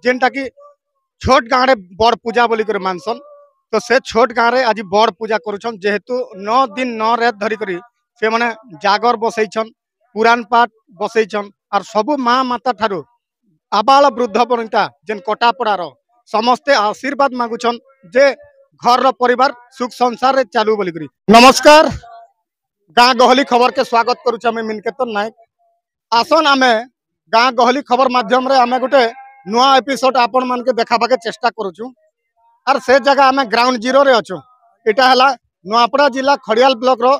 जेनटा कि छोट गाँव बड़ पूजा बोली कर मानसन तो से छोट गाँव रे आज बड़ पूजा करुछन जेहेतु 9 दिन 9 रात धरी करी से माने जागर बसैछन पुराण पाठ बसैछन और सबु माँ माता ठारू आबाल वृद्ध पर्यंता जेन कटापड़ार समस्ते आशीर्वाद मागुछन जे घर रो परिवार सुख संसार रे चालू बोली करी। नमस्कार गाँ गहली खबर के स्वागत करुछ आमे मिनकेतन नायक आसन आमे गाँ गहली खबर माध्यम रे आमे गोटे नुआ एपिसोड आपण मान के देखाबा के चेष्टा करुछु और से जगह आमे ग्राउंड जीरो रे अछु। एटा हला नुआपड़ा जिला खड़ियाल ब्लॉक रो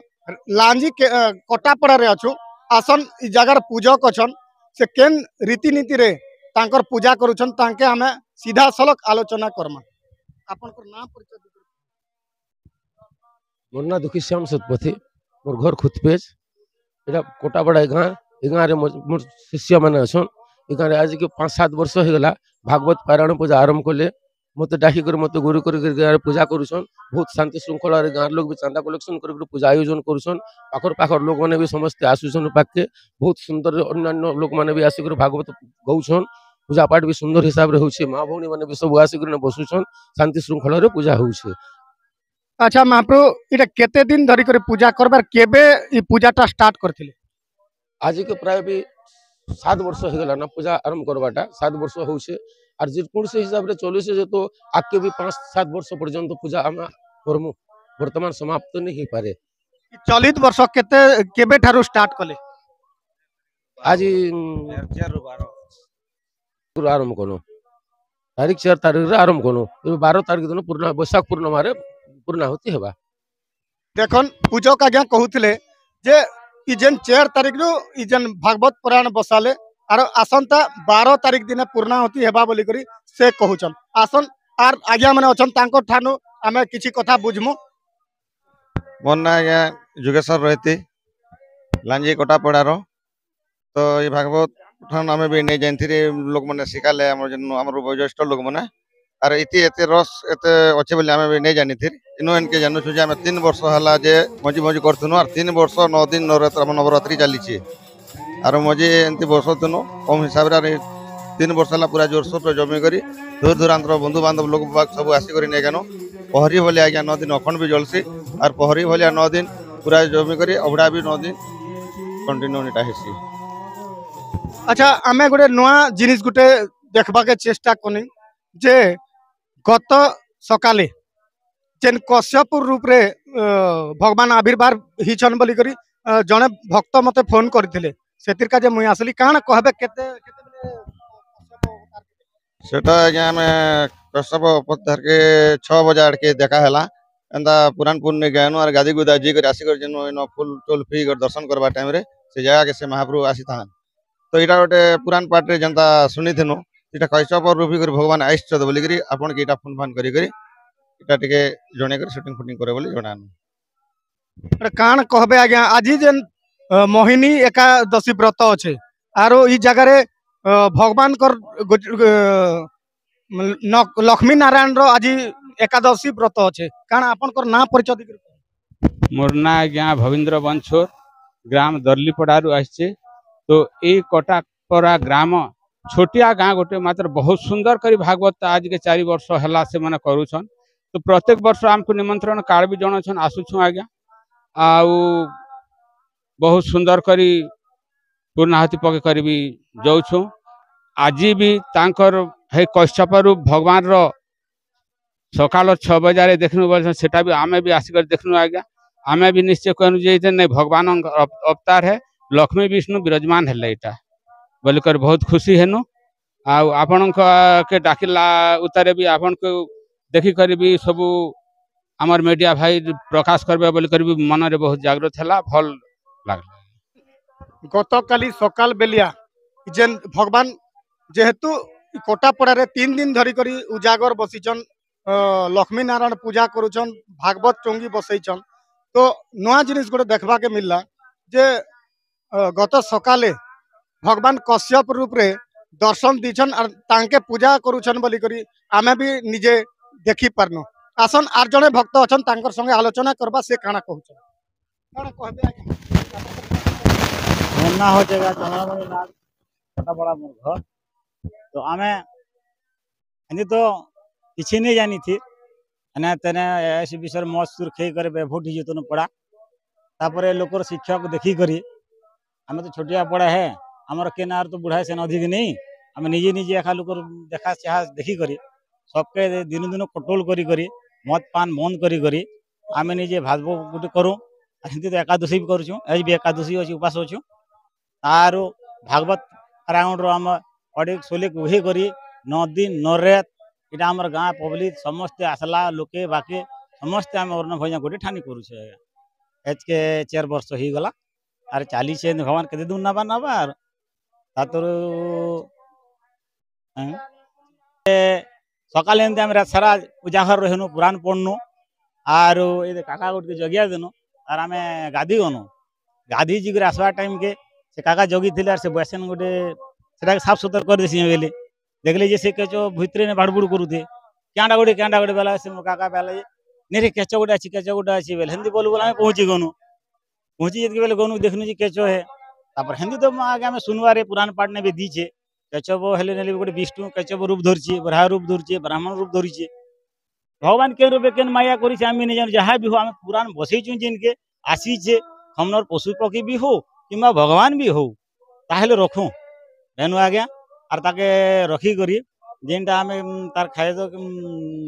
लांजी के कटापड़ा रे अछु। आसन इ जगार पूजक अछन से केन रीतिनीति रे तांकर पूजा करुछन तांके आमे सीधा सलक आलोचना करमा। आपन को नाम परिचय दे। मोर ना दुखी श्याम सतपथी मोर घर खुतपेज एटा कोटाबड़ा गाँ ए गाँव रे मोर शिष्य माने अछन ए गाँव रे आज के 5-7 वर्ष हो गला भागवत पारायण पूजा आरंभ कले मते डाकी कर मते गुरु कर गाँव रे पूजा करूछन बहुत शांति श्रृंखला रे गाँव लोग भी चांदा कलेक्शन कर पूजा आयोजन करूछन पाखर लोग माने भी समस्त आसुछन पाके बहुत सुंदर अन्य लोग माने भी आसी कर भागवत गौछन पूजा पाठ भी सुंदर हिसाब रे होछि माँ भौणी माने भी सब आसी कर बसुछन शांति श्रृंखला रे पूजा होछि। अच्छा महाप्रभु इटा केते दिन धरी कर पूजा करबार केबे इ पूजाटा स्टार्ट करथिले? आज के प्राय भी 7 वर्ष हो गला ना पूजा आरंभ करवाटा 7 वर्ष होउछे और जिरपुर से हिसाब रे चले से तो आके भी 5-7 वर्ष पर्यंत पूजा हम करमु वर्तमान समाप्त नहीं पारे। चलित वर्ष केते केबे ठारू स्टार्ट कले? आज 4 आरंभ कनो तारीख 4 तारीख रे आरंभ कनो 12 तारीख दिन पूर्ण बैशाख पूर्णिमा रे पूर्णाहुति हेबा। देखन पूजक आज्ञा कहूतिले जे इ जेन 4 तारीख रो इ जेन भागवत पुराण बसाले आरो आसंता 12 तारीख दिन पूर्णाहुति हेबा बोली करी से कहूचन आसन आर आज्ञा माने अछन तांको ठानु आमे किछि कथा बुझमु। मोर ना आज्ञा जुगेश्वर रहती लांजी कोटा पड़ारो तो ये भागवत ठान आमे भी नै जानथिरे लोग माने सिखाले हमर जन हमर वयोज्येष्ठ लोग माने आर इति एते रस एते अच्छे बोली आमे भी नै जानिथिर इनो एनके जानू छु जे आमे 3 वर्ष हला जे मजी मजी करथुनु आर 3 वर्ष 9 दिन नवरात्रि चालीछि आरो मजी एंती वर्ष तुनु कम हिसाब रे 3 वर्ष हला पूरा जोरसोर रे जमी करी दूर दूरांतर बंधु बांधव लोग सब आसी करी नै जानो पहरी बोले आज्ञा 9 दिन अखंड भी जलसी आर पहरी बोले 9 दिन पूरा जमी करी अबड़ा भी 9 दिन कंटिन्यू निटा हेसी। अच्छा आमे गोटे नुआ जिनिस गोटे देखबा के चेष्टा कनी जे गत सकाले जेन कश्यपुर रूप रे भगवान आविर्भाव हिचन बोली करी जने भक्त मते फोन करथिले सेतिर का जे मुई आसली काना कहबे केते सेटा आज्ञा में कश्यप अवतार के 6 बजे आड़ के देखा हला एंदा पुराण पुण्य ज्ञान और गादी गुदा जी कर आसी कर जनो इन फुल टोल फ्री कर दर्शन करबा टाइम रे से जगह के से महाप्रभु आसी था तो इटा गोटे पुराण पाठ रे जनता सुनी थेनु इटा कश्यप रूपी कर भगवान आइछ बोली करी आपन के इटा फोन फान करी करी इटा टिके जणे कर शूटिंग फुटिंग करे बोली जणानु। अरे कान कहबे आज्ञा आजी जेन मोहिनी एकादशी व्रत अच्छे आरो इ जगह रे भगवान कर लक्ष्मी नारायण रो आज एकादशी व्रत अच्छे काना आपन कर ना परिचय दे। मोर ना आज्ञा भविंद्र बंछोर ग्राम दर्लीपड़ारू आछे तो ए कटापरा ग्राम छोटिया गाँ गोटे मात्र बहुत सुंदर करी भागवत आज के 4 वर्ष हला से माने करूछन तो प्रत्येक वर्ष आमको निमंत्रण कार्ड भी जणाछन आसुछु आज्ञा आउ बहुत सुंदर करी पूर्णाहुति पके करी भी जाउछु आज भी तांकर हे कश्यपरू भगवान रो सकाल 6 बजे देखनु बोल सेटा भी आमे भी आसी कर देखनु आज्ञा आमे भी निश्चय कहनु जे नहीं भगवान अवतार है लक्ष्मी विष्णु विराजमान है इटा बोल कर बहुत खुशी हेनु आपण के डाकिला उतारे भी आपण को देखी कर भी सब आमर मीडिया भाई प्रकाश करबे बोल कर भी मन रे बहुत जागृत हैला भल लागला। गत काली सकाल बेलिया जेन भगवान जेहेतु कोटापड़ा 3 दिन धरिक उजागर बसीचन लक्ष्मी नारायण पूजा करुचन भागवत टोंगी बसईचन। तो नुआ जिनिस गोटे देखबा के मिलला जे गत सकाले भगवान कश्यप रूप रे दर्शन दीछन और तांके पूजा करुछन बोली करी आमे भी निजे देखी पारनु। आसन आर जने भक्त अछन तांकर संगे आलोचना करबा से काना कहउछन काना कहबे मोर ना हो जाएगा चंद्रमणि नाग कोटापड़ा मोर घर। तो आमे एनी तो किसी नहीं जानी थी एने तेने ऐसे विषय मत सुर खे करे बेभूट ही तो पड़ा तापर लोकर शिक्षा को देखी करी आमे तो छोटिया पड़ा है आमर के नार तो बुढ़ा से अधिक नहीं आमे निजे निजे एखा लोकर देखा चाह देखी करी सबके दिन दिन कंट्रोल करी करी मद पान बंद करी करी आमे निजे भागव गुटे करूँ हिंदी तो एकादशी भी करूँ आज भी एकादशी अच्छी उपास अच्छु तार भागवत पारायण आम अड़े सोले उहे करी 9 दिन 9 रात इटा आमर गाँ पब्लिक समस्ते आसला लोके बाके समस्ते आम अर्ण भजन गोटे ठानी करुचे एज के 4 वर्ष हो गला आर चाली से भगवान के दूर नबा नबा तातर सकाल एमती आम रात सारा उजागर रहनु पुराण पढ़नु आर ये काका गोटे जगिया देनु आर आम गाधी गनु गाधी जी आसवा टाइम के से काका जगी थे आर से बयसन गोटे से साफ सुतर कर देसी बेले देखले जे से केचो भितरे ने बाड़बुड़ करुथे क्या गोटे बेला से मोर काका बेला नहीं केच गोटे अच्छी केच गोटे अच्छी बेले हिंदी बोलू बोला पहुँची गनु पहुँची जितके बेले गनु देखनु जी केचो है तापर हिंदी तो आगे आम सुनवारे पुराण पाठ ने भी दीचे केचब हेले ने गोटे विष्णु केचब रूप धरछे बराह रूप धरछे ब्राह्मण रूप धरछे भगवान के रूपे केन माया करी आम नहीं जान जहाँ भी हो आम पुराण बसईचु जिनके आसीचे हमनर पशु पक्षी भी हो कि भगवान भी हो ताहले रखू एनु आज्ञा और ताके रखी करी जेनटा आम तार खाए तो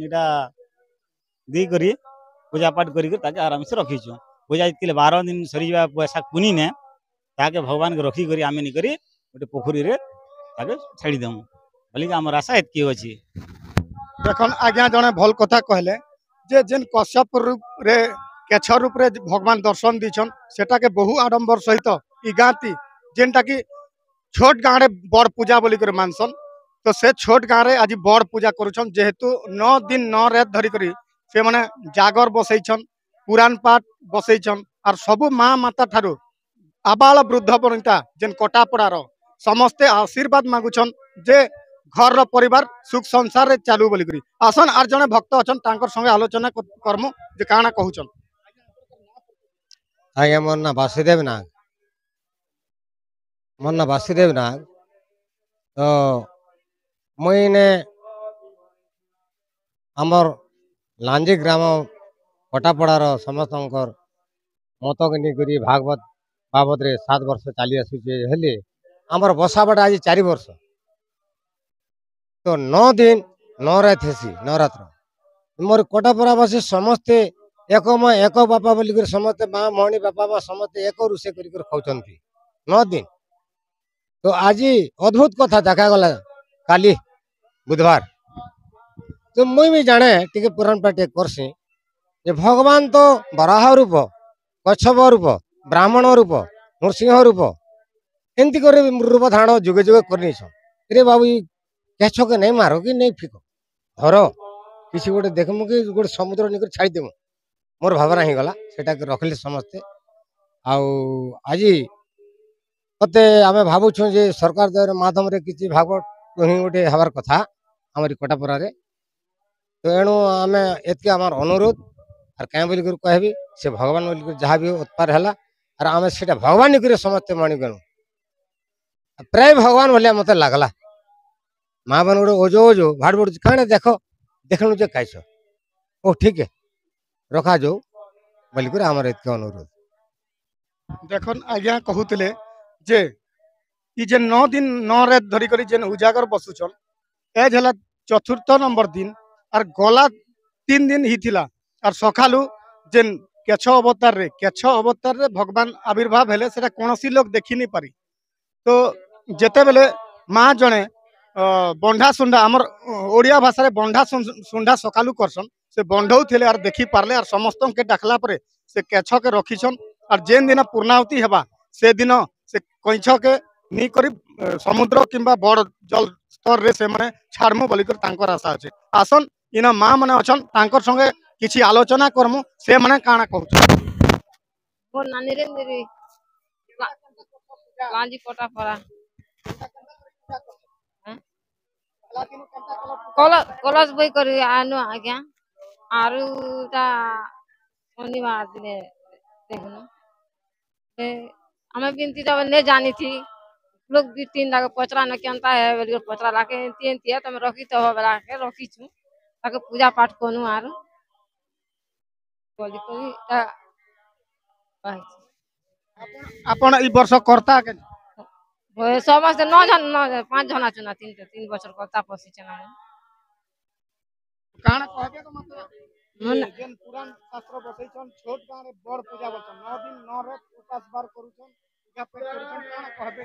इटा दी करी पूजा पाठ करी आराम से रखीचु पूजा जितके 12 दिन सरी जा पैसा कुनी ने ताके भगवान के रखी करी आमे नहीं करी गोटे पोखरी रे ताके छाड़ी देमु बोली आम आशा एतकी अछि। देखन आज्ञा जने भल कथा कहले जे जेन कश्यप रूप रे केछ रूप रे भगवान दर्शन दीछन सेटा के बहु आडंबर सहित ई गाती जेनटा की छोट गाँव रे बड़ पूजा बोली कर मानसन। तो से छोट गाँव रे आज बड़ पूजा करुछन जेहेतु 9 दिन 9 रात धरी करी से माने जागर बसईछन पुराण पाठ बसईछन और सबु माँ माता ठारू आबाल वृद्ध वनिता जेन कोटापड़ार समस्ते आशीर्वाद मागुछन जे घर रो परिवार सुख संसार रे चालू बोली करी। आसन आर जने भक्त अछन तांकर संगे आलोचना करमु जे काना कहउछन। आज्ञा मोर ना वासुदेव नाग मोर ना वासुदेव नाग। तो मुईने आमर लांजी ग्राम कोटापड़ार समस्त मत कि भागवत बाबद रे 7 वर्ष चली आसुचे हेले आमर बसाबाट आज 4 वर्ष। तो 9 दिन 9 रात हेसी 9 रात्र मोर कोटापड़ावासी समस्ते एक माँ एक बापा बोलिक समस्ते माँ मणि बापा माँ समस्ते एक रोषे कर खाऊं 9 दिन। तो आज अद्भुत कथा देखा गला काली बुधवार। तो मुई भी जाने टिके पुराण पाठ करसी जे भगवान तो बराह रूप कच्छप रूप ब्राह्मण रूप नृसिंह रूप एमती कर रूप धारण जुगे जुगे करनी रे बाबू केछ के नहीं मारो कि नहीं फिक धर किसी गोटे देखमु कि गोटे समुद्र निकर छाड़देमु मोर भावना ही गला सेटा के रखले समस्ते। आज मते आमे भावुछु जे सरकार द्वारा माध्यम रे किछि भागवत कहीं गोटे हबार कथा हमारी कोटापड़ा रे। तो एणु आमे एतके आमार अनुरोध और क्या बोल कहबी से भगवान बोल जहाँ भी उत्पार है और आम से भगवान कर समस्ते मानिगणु प्राय भगवान भाया मत लगला माँ बन गोटे ओजो ओजो भाड़ बुड़ कण देख देखनु जे खाइस ओ ठीक है रखा जो बोलिक आमर एतके अनुरोध। देखन आज्ञा कहूतिले जे ई जे 9 दिन 9 रात धरी करी जेन उजागर बसुछन एज हला 4th नंबर दिन और गला 3 दिन ही थिला और सखालु जेन केछ अवतार रे भगवान आविर्भाव हेले सेटा कोनोसी लोग देखि नहीं पारी। तो जेते बेले माँ जने बंढा सुंडा आमर ओडिया भाषा रे बंढा सुंडा सखालु करसन से बंढौ थिले और देखि पारले और समस्त के डाकला परे से केछ के रखिछन और जेन दिन पूर्णाहुति हेबा से दिन से कैछ के नी करी समुद्र किंबा बड़ जल पर रे से माने छाड़मु बोली कर तांकर आशा अछि आसन इन मां माने अछन तांकर संगे किछि आलोचना करमु से माने काना कहू मोर नानी रे मेरी लांजी कोटा पड़ा कलश बई कर आनु आज्ञा आरु ता शनिवार दिने देखनु हमें बिनती जब नहीं जानी थी लोग भी तीन लाख पचरा न केनता है बोलिए पचरा लाके तीन तिया तो रखी तो बला के रखी छु ताके पूजा पाठ कोनु आरु बोली कोई ता आपण ई वर्ष करता के ओए समस्त 9 जन 5 जन आछुना 3 बছর करता पसी चना काना कहबे तो मतलब मन जेन पुरान शास्त्र बसैछन छोट गां रे बड़ पूजा बसन 9 दिन 9 रात उपास बार करूछन पूजा पेट करूछन काना कहबे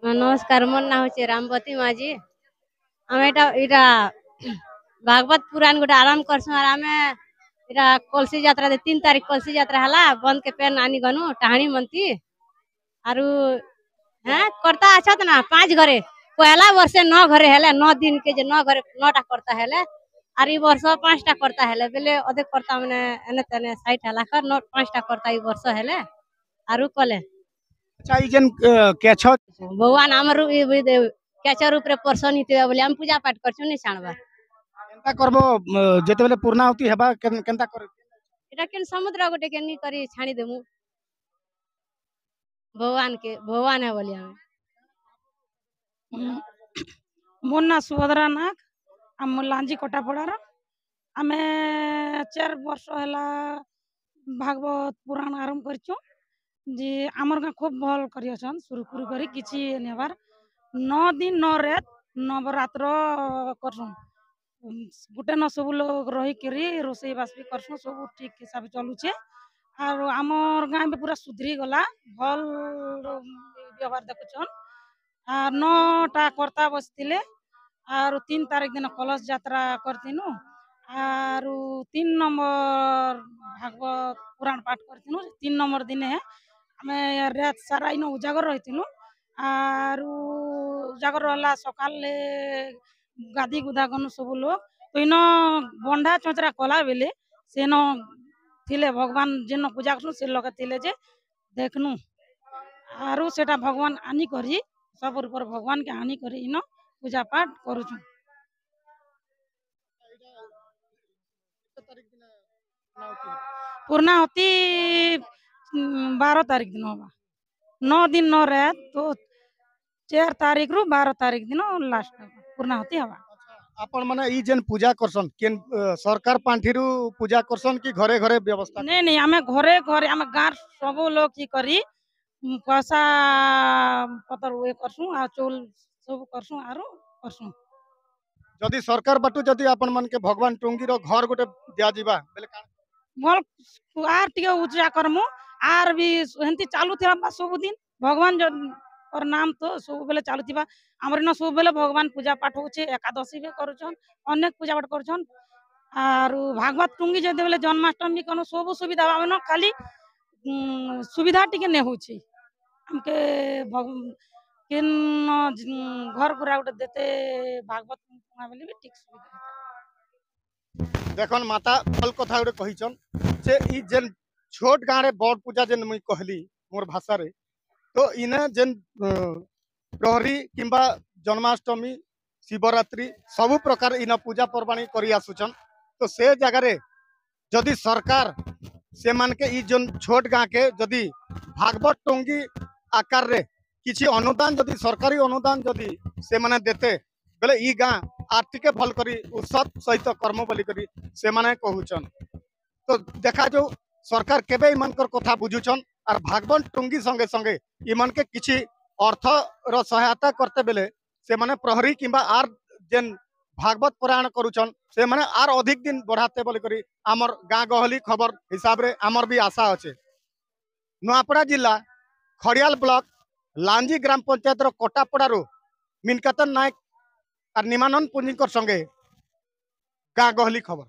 नमस्कार मोर ना होचे रामवती माजी आमे इटा भागवत पुराण गोटे आरंभ करसु और आमे इटा कलसी यात्रा दे 3 तारीख कलसी यात्रा हला बंद के पेन आनी गनु टाहणी मंती आरु हैं करता अच्छा ना 5 घरे पहला वर्ष 9 घरे हेले 9 दिन के जे 9 घरे 9टा करता हेले आर ई वर्ष 5टा करता हेले बेले अधिक करता माने एने तने 60 हला कर 5टा करता ई वर्ष हेले आरु कले अच्छा ई जेन केछ भगवान हमर केचर ऊपर पर्सन हिते बोले हम पूजा पाठ करछु नि छाणबा केनता करबो जेते बेले पूर्णाहुति हेबा केनता कर एटा केन समुद्र गोटे केनी करी छाणी देमु भगवान है बोली हमें मोर ना सुभद्रा नाग हम लांजी कोटापड़ार आमे 4 वर्ष हैला भागवत पुराण आरंभ करछु जे हमर गां खूब भल करी अछन सुरखुरु करी किछि नेबार 9 दिन 9 रात नवरात्र करछु गुटे न सब लोग रही करी रोसई बास भी करछु सब ठीक हिसाब चलु छे और हमर गां में पूरा सुधरी गला भल व्यवहार देखुछन और 9टा करता बसतिले और 3 तारीख दिन कलश यात्रा करतिनु और 3 नंबर भागवत पुराण पाठ करतिनु 3 नंबर दिन हमें रात सारा इन उजागर रहितिनु और उजागर रहला सकाले गादी गुदा गनु सब लोग तो इन बंडा चोचरा कला बेले सेन थिले भगवान जेन पूजा करनु से लोग थिले जे देखनु आरु सेटा भगवान आनी करी सब ऊपर भगवान के आनी करी इन पूजा पाठ करूछु पूर्णाहुति 12 तारीख दिन होगा 9 दिन 9 रात तो 4 तारीख रु 12 तारीख दिन लास्ट पूर्णाहुति हवा आपण माने ई जेन पूजा करसन केन सरकार पांठीरु पूजा करसन कि घरे घरे व्यवस्था नहीं हमें घरे घरे हमें गाँव सब लोग की करी पैसा पतर वे करसु आ चौल सब करसु आरो करसु जदि सरकार बाटू जदि आपण मन के भगवान टुंगी रो घर गोटे दिया जीवा बेले का भल आर टिके उजा करमु आर भी हेंती चालू थिला सब दिन भगवान और नाम तो सब बेले चालू थिबा हमर न सब बेले भगवान पूजा पाठ होचे एकादशी भी करूछन अनेक पूजा पाठ करूछन आर भागवत टुंगी जदि बेले जन्माष्टमी कोनो सब सुविधा बाबे न खाली सुविधा टिके ने होची हमके केन घर गुरा उठे देते भागवत बोले भी ठीक सुविधा देखन माता फल कथा उठे कहिचन जे ई जेन छोट गां रे बड़ पूजा जेन मुई कहली मोर भाषा रे तो इने जेन प्रहरी किंबा जन्माष्टमी शिवरात्रि सब प्रकार इन पूजा पर्वाणी करी आसुचन तो से जगह रे जदि सरकार से मान के ई जन छोट गां के जदि भागवत टोंगी आकार रे किछि अनुदान जदि सरकारी अनुदान जदि से माने देते बेले ई गां आर्थिक भल करी उत्सव सहित कर्म बोली करी से माने कहूचन तो देखा जो सरकार केबे इमानकर कथा बुझुचन और भागवत टुंगी संगे संगे इमान के किछि अर्थ रो सहायता करते बेले से माने प्रहरी किंबा आर जेन भागवत पुराण करूचन से माने आर अधिक दिन बढ़ाते बोली करी आमर गाँ गहली खबर हिसाब रे आमर भी आशा अच्छे नुआपड़ा जिला खड़ियाल ब्लॉक लांजी ग्राम पंचायत रो कोटापड़ारू मिनकातन नायक और निमानंद पुंजीकर संगे गाँ गहली खबर।